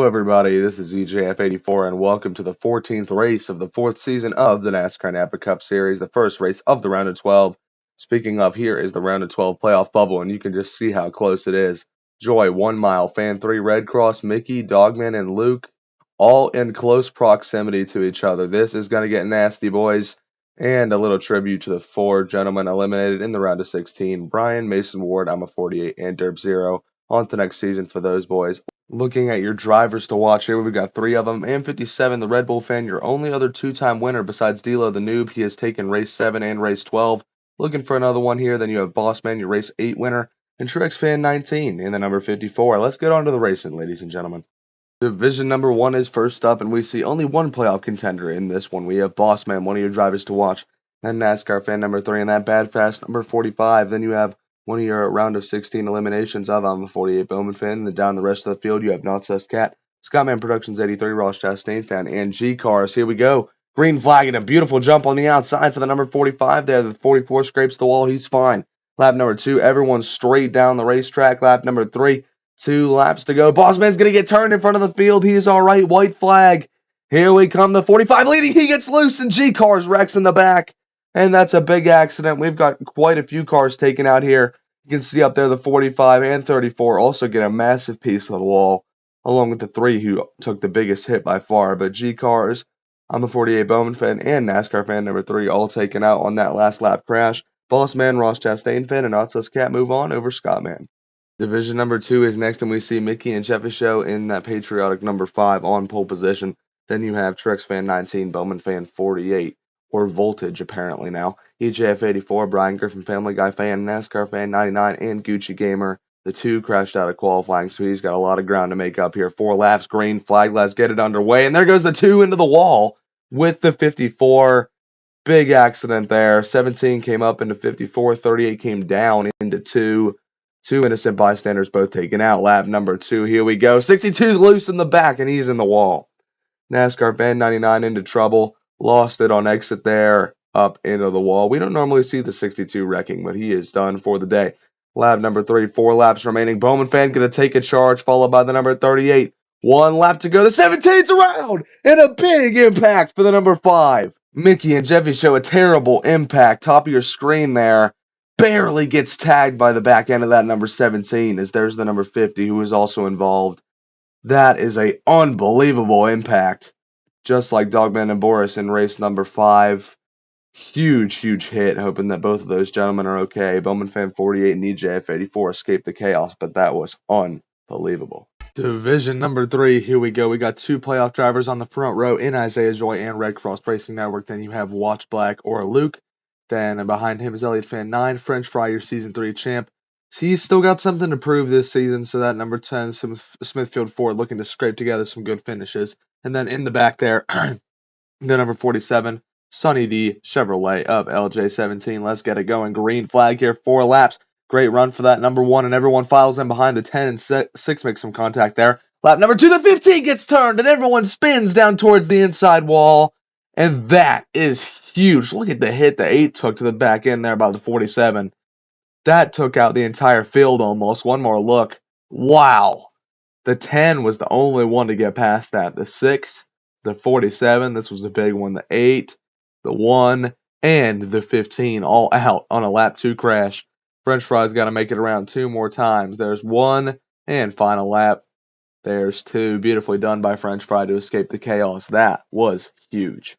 everybody, this is EJF84 and welcome to the 14th race of the 4th season of the Nascar Napa Cup Series, the first race of the round of 12. Speaking of, here is the round of 12 playoff bubble, and you can just see how close it is. Joy, 1 mile, Fan 3, Red Cross, Mickey, Dogman, and Luke, all in close proximity to each other. This is going to get nasty, boys. And a little tribute to the 4 gentlemen eliminated in the round of 16, Brian, Mason Ward, I'm a 48, and Derp Zero. On to next season for those boys. Looking at your drivers to watch here, we've got 3 of them. M57, the Red Bull fan, your only other 2-time winner besides D'Lo the Noob. He has taken race 7 and race 12. Looking for another one here. Then you have Bossman, your race 8 winner, and Truex fan 19 in the number 54. Let's get on to the racing, ladies and gentlemen. Division number 1 is first up, and we see only one playoff contender in this one. We have Bossman, one of your drivers to watch, then NASCAR fan number 3, and that Bad Fast number 45. Then you have one of your round of 16 eliminations of I'm a 48 Bowman fan. And then down the rest of the field, you have Not Sus Cat, Scottman Productions 83, Ross Chastain fan, and G Cars. Here we go. Green flag and a beautiful jump on the outside for the number 45 there. The 44 scrapes the wall. He's fine. Lap number 2, everyone's straight down the racetrack. Lap number 3, 2 laps to go. Bossman's going to get turned in front of the field. He is all right. White flag. Here we come. The 45 leading. He gets loose, and G Cars wrecks in the back. And that's a big accident. We've got quite a few cars taken out here. You can see up there the 45 and 34 also get a massive piece of the wall, along with the 3 who took the biggest hit by far. But G Cars, I'm a 48 Bowman fan, and NASCAR fan number 3 all taken out on that last lap crash. Bossman, Ross Chastain fan, and Not Sus Cat move on over Scottman. Division number 2 is next, and we see Mickey and Jeffy Show in that patriotic number 5 on pole position. Then you have Truex fan 19, Bowman fan 48. Or Voltage, apparently now. EJF84, Brian Griffin, Family Guy fan, NASCAR fan 99, and Gucci Gamer. The 2 crashed out of qualifying, so he's got a lot of ground to make up here. 4 laps, green flag, let's get it underway. And there goes the 2 into the wall with the 54. Big accident there. 17 came up into 54, 38 came down into 2. 2 innocent bystanders both taken out. Lap number 2, here we go. 62's loose in the back, and he's in the wall. NASCAR fan 99 into trouble. Lost it on exit there, up into the wall. We don't normally see the 62 wrecking, but he is done for the day. Lap number 3, 4 laps remaining. Bowman fan going to take a charge, followed by the number 38. 1 lap to go. The 17's around, and a big impact for the number 5. Mickey and Jeffy show a terrible impact. Top of your screen there. Barely gets tagged by the back end of that number 17, as there's the number 50, who is also involved. That is an unbelievable impact. Just like Dogman and Boris in race number 5. Huge hit, hoping that both of those gentlemen are okay. Bowman fan 48 and EJF 84 escaped the chaos, but that was unbelievable. Division number 3, here we go. We got 2 playoff drivers on the front row in Isaiah Joy and Red Cross Racing Network. Then you have Watch Black or Luke. Then behind him is Elliott fan 9, French Fry, your season 3 champ. He's still got something to prove this season, so that number 10, Smithfield Ford, looking to scrape together some good finishes. And then in the back there, the number 47, Sonny D, Chevrolet of LJ17. Let's get it going. Green flag here, 4 laps. Great run for that number 1, and everyone files in behind. The 10 and 6 make some contact there. Lap number 2, the 15 gets turned, and everyone spins down towards the inside wall. And that is huge. Look at the hit the 8 took to the back end there by the 47. That took out the entire field almost. One more look. Wow. The 10 was the only one to get past that. The 6, the 47, this was the big one. The 8, the 1, and the 15 all out on a lap 2 crash. French Fry's got to make it around 2 more times. There's 1 and final lap. There's 2. Beautifully done by French Fry to escape the chaos. That was huge.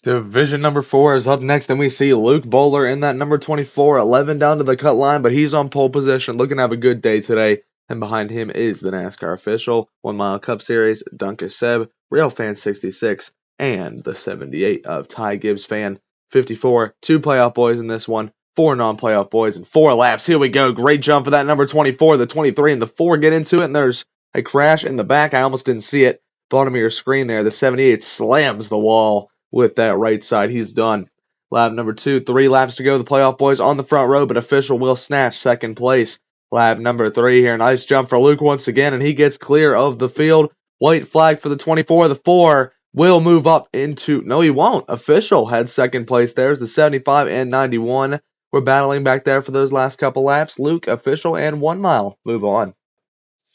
Division number 4 is up next, and we see Luke Bowler in that number 24, 11 down to the cut line, but he's on pole position, looking to have a good day today. And behind him is the NASCAR official, 1 Mile Cup Series, Duncan Seb, Real Fan 66, and the 78 of Ty Gibbs Fan 54. 2 playoff boys in this one, 4 non-playoff boys, and 4 laps. Here we go. Great jump for that number 24. The 23 and the 4 get into it, and there's a crash in the back. I almost didn't see it. Bottom of your screen there. The 78 slams the wall with that right side. He's done. Lap number 2, 3 laps to go. The playoff boys on the front row, but official will snatch second place. Lap number 3 here. Nice jump for Luke once again, and he gets clear of the field. White flag for the 24. The 4 will move up into... No, he won't. Official had second place. There's the 75 and 91. We're battling back there for those last couple laps. Luke, official, and 1 mile move on.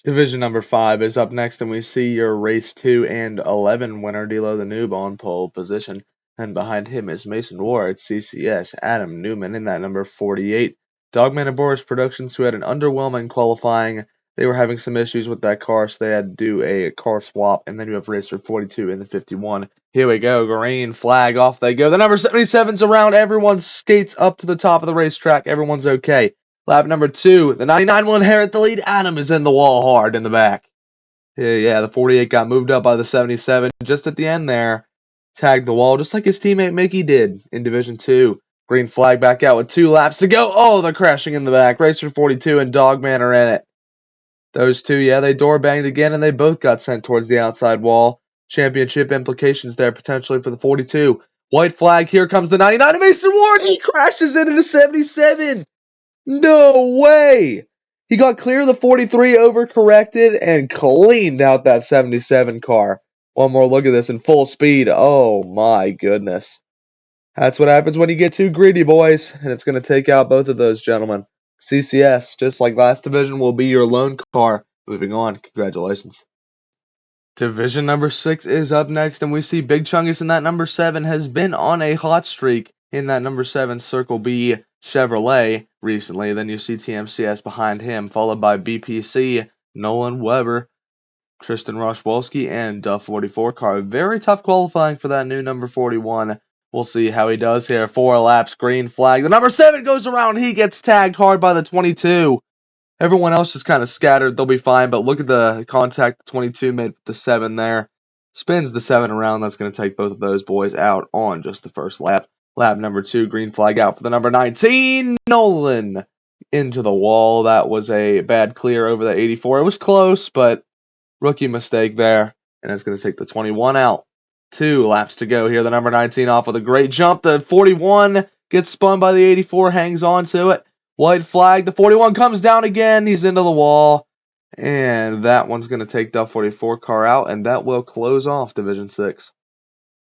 Division number 5 is up next, and we see your race 2 and 11 winner, D'Lo the Noob, on pole position. And behind him is Mason Ward, CCS, Adam Newman in that number 48. Dogman and Boris Productions, who had an underwhelming qualifying. They were having some issues with that car, so they had to do a car swap. And then you have Racer 42 in the 51. Here we go, green flag, off they go. The number 77's around, everyone skates up to the top of the racetrack, everyone's okay. Lap number 2, the 99 will inherit the lead. Adam is in the wall hard in the back. Yeah, the 48 got moved up by the 77 just at the end there. Tagged the wall just like his teammate Mickey did in Division 2. Green flag back out with 2 laps to go. Oh, they're crashing in the back. Racer 42 and Dogman are in it. Those two, yeah, they door banged again and they both got sent towards the outside wall. Championship implications there potentially for the 42. White flag, here comes the 99 of Mason Ward. He crashes into the 77. No way! He got clear of the 43, overcorrected, and cleaned out that 77 car. One more look at this in full speed. Oh my goodness. That's what happens when you get too greedy, boys. And it's going to take out both of those gentlemen. CCS, just like last division, will be your lone car. Moving on. Congratulations. Division number 6 is up next, and we see Big Chungus in that number 7 has been on a hot streak in that number 7 Circle B Chevrolet recently. Then you see TMCS behind him, followed by BPC, Nolan Weber, Tristan Roshwolski, and Duff 44 car. Very tough qualifying for that new number 41. We'll see how he does here. 4 laps, green flag. The number 7 goes around. He gets tagged hard by the 22. Everyone else is kind of scattered. They'll be fine, but look at the contact the 22 made with the 7 there. Spins the 7 around. That's going to take both of those boys out on just the first lap. Lap number 2, green flag out for the number 19, Nolan, into the wall. That was a bad clear over the 84. It was close, but rookie mistake there, and it's going to take the 21 out. 2 laps to go here. The number 19 off with a great jump. The 41 gets spun by the 84, hangs on to it. White flag, the 41 comes down again, he's into the wall, and that one's going to take the 44 car out, and that will close off Division 6.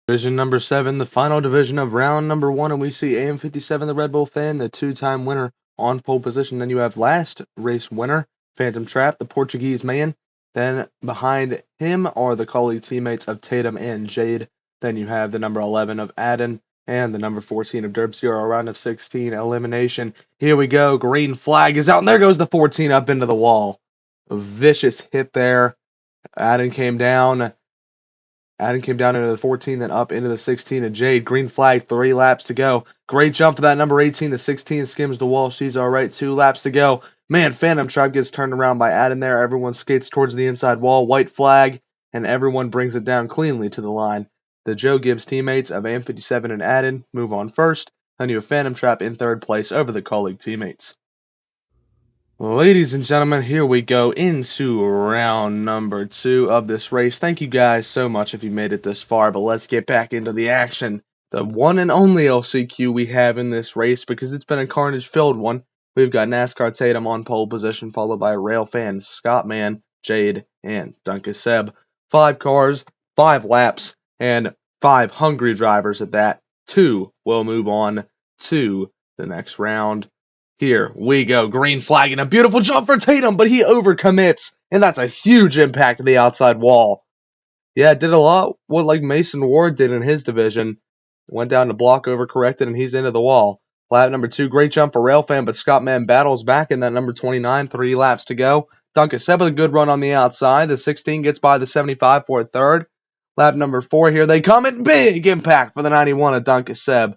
Division number 7, the final division of round number 1, and we see AM57, the Red Bull fan, the 2-time winner on pole position. Then you have last race winner, Phantom Trap, the Portuguese man. Then behind him are the colleague teammates of Tatum and Jade. Then you have the number 11 of Adden and the number 14 of Derp Zero, a round of 16 elimination. Here we go. Green flag is out, and there goes the 14 up into the wall. A vicious hit there. Adden came down into the 14, then up into the 16 of Jade. Green flag, 3 laps to go. Great jump for that number 18. The 16 skims the wall. She's all right. 2 laps to go. Man, Phantom Tribe gets turned around by Adden there. Everyone skates towards the inside wall. White flag, and everyone brings it down cleanly to the line. The Joe Gibbs teammates of AM57 and Adden move on first. Then you have Phantom Trap in 3rd place over the colleague teammates. Ladies and gentlemen, here we go into round number 2 of this race. Thank you guys so much if you made it this far, but let's get back into the action. The one and only LCQ we have in this race, because it's been a carnage-filled one. We've got Nascar Tatum on pole position, followed by Railfan, Scottman, Jade, and Duncan Seb. 5 cars, 5 laps, and 5 hungry drivers at that. 2 will move on to the next round. Here we go. Green flag and a beautiful jump for Tatum, but he overcommits, and that's a huge impact to the outside wall. Yeah, it did a lot what like Mason Ward did in his division. Went down to block, overcorrected, and he's into the wall. Lap number 2, great jump for Railfan, but Scottman battles back in that number 29, 3 laps to go. Duncan Seb with a good run on the outside. The 16 gets by the 75 for a 3rd. Lap number 4, here they come, and big impact for the 91 of Duncan Seb.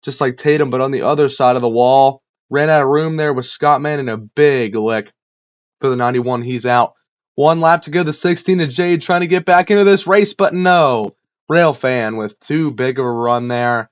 Just like Tatum, but on the other side of the wall. Ran out of room there with Scottman and a big lick for the 91. He's out. 1 lap to go. The 16 of Jade trying to get back into this race, but no. Railfan with too big of a run there.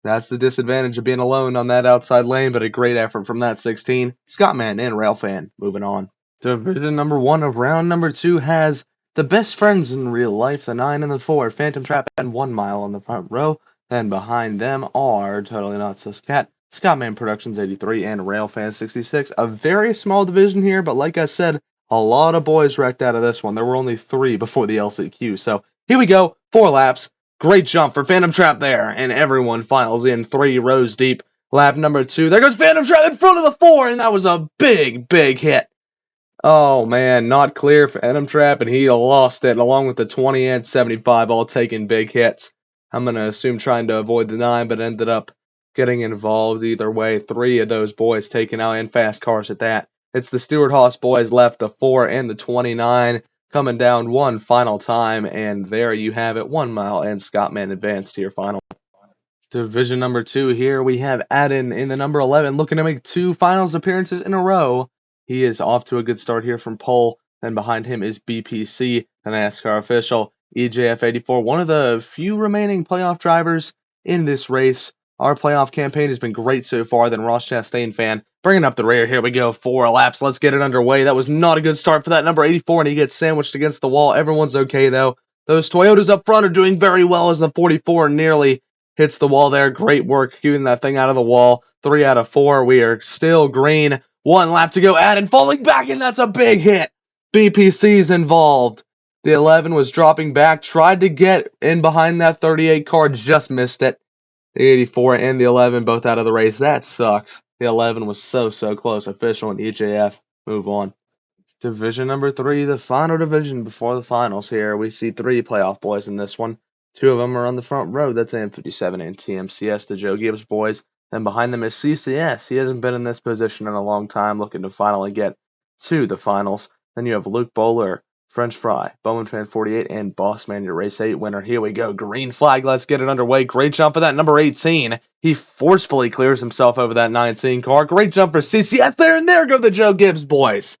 That's the disadvantage of being alone on that outside lane, but a great effort from that 16. Scottman and Railfan moving on. Division number 1 of round number 2 has the best friends in real life, the 9 and the 4, Phantom Trap and 1 Mile on the front row. Then behind them are Totally Not Sus Cat, Scottman Productions 83, and Railfan 66. A very small division here, but like I said, a lot of boys wrecked out of this one. There were only 3 before the LCQ. So here we go, 4 laps. Great jump for Phantom Trap there, and everyone files in 3 rows deep. Lap number 2, there goes Phantom Trap in front of the 4, and that was a big, big hit. Oh man, not clear for Enum Trap, and he lost it along with the 20 and 75, all taking big hits. I'm going to assume trying to avoid the 9, but ended up getting involved either way. 3 of those boys taken out in fast cars at that. It's the Stewart Haas boys left, the 4 and the 29, coming down one final time, and there you have it, 1 mile, and Scottman advanced to your final. Division number 2 here, we have Adden in the number 11 looking to make 2 finals appearances in a row. He is off to a good start here from pole. Then behind him is BPC, the NASCAR official. EJF84, one of the few remaining playoff drivers in this race. Our playoff campaign has been great so far. Then Ross Chastain fan bringing up the rear. Here we go. 4 laps. Let's get it underway. That was not a good start for that number 84, and he gets sandwiched against the wall. Everyone's okay, though. Those Toyotas up front are doing very well as the 44 nearly hits the wall there. Great work keeping that thing out of the wall. 3 out of 4. We are still green. 1 lap to go. Adden falling back, and that's a big hit. BPC's involved. The 11 was dropping back, tried to get in behind that 38 car, just missed it. The 84 and the 11 both out of the race. That sucks. The 11 was so close. Official and EJF move on. Division number 3, the final division before the finals here. We see 3 playoff boys in this one. 2 of them are on the front row. That's AM57 and TMCS, the Joe Gibbs boys. Then behind them is CCS. He hasn't been in this position in a long time, looking to finally get to the finals. Then you have Luke Bowler, French Fry, Bowman Fan 48, and Bossman, your race 8 winner. Here we go. Green flag. Let's get it underway. Great jump for that number 18. He forcefully clears himself over that 19 car. Great jump for CCS there, and there go the Joe Gibbs boys.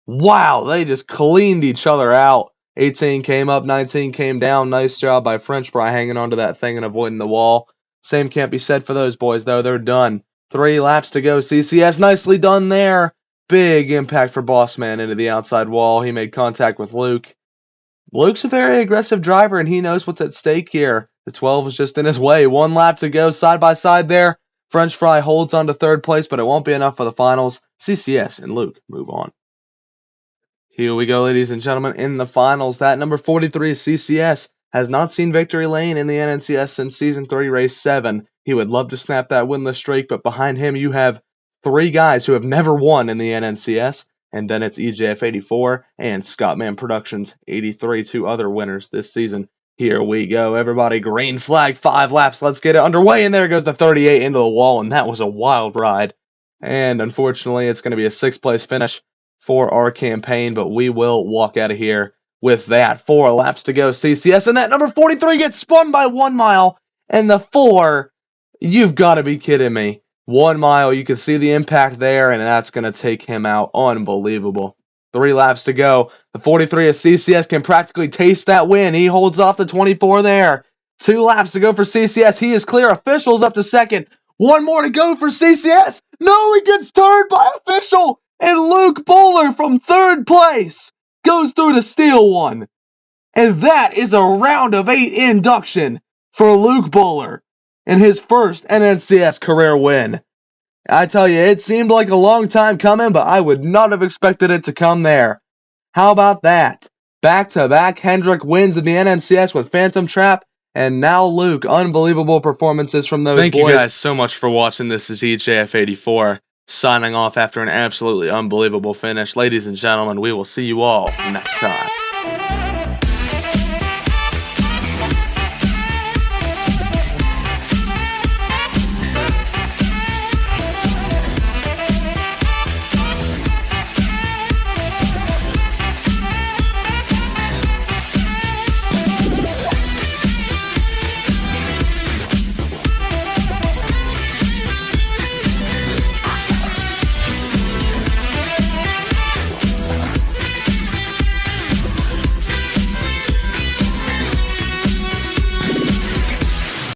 Wow, they just cleaned each other out. 18 came up, 19 came down. Nice job by French Fry hanging onto that thing and avoiding the wall. Same can't be said for those boys, though. They're done. 3 laps to go. CCS nicely done there. Big impact for Bossman into the outside wall. He made contact with Luke. Luke's a very aggressive driver, and he knows what's at stake here. The 12 is just in his way. 1 lap to go, side by side there. French Fry holds on to 3rd place, but it won't be enough for the finals. CCS and Luke move on. Here we go, ladies and gentlemen, in the finals. That number 43 is CCS. Has not seen victory lane in the NNCS since Season 3, Race 7. He would love to snap that winless streak, but behind him you have 3 guys who have never won in the NNCS, and then it's EJF 84 and Scottman Productions 83, 2 other winners this season. Here we go, everybody. Green flag, 5 laps. Let's get it underway, and there goes the 38 into the wall, and that was a wild ride. And unfortunately, it's going to be a 6th place finish for our campaign, but we will walk out of here with that. 4 laps to go, CCS, and that number 43 gets spun by 1 mile, and the 4, you've got to be kidding me. 1 mile, you can see the impact there, and that's going to take him out. Unbelievable. 3 laps to go. The 43 of CCS can practically taste that win. He holds off the 24 there. 2 laps to go for CCS. He is clear. Official's up to 2nd. 1 more to go for CCS. No, he gets turned by Official. And Luke Bowler from 3rd place goes through to steal one. And that is a round of 8 induction for Luke Bowler in his first NNCS career win. I tell you, it seemed like a long time coming, but I would not have expected it to come there. How about that? Back-to-back Hendrick wins in the NNCS with Phantom Trap, and now Luke. Unbelievable performances from those boys. Thank you guys so much for watching. This is EJF84. Signing off after an absolutely unbelievable finish. Ladies and gentlemen, we will see you all next time.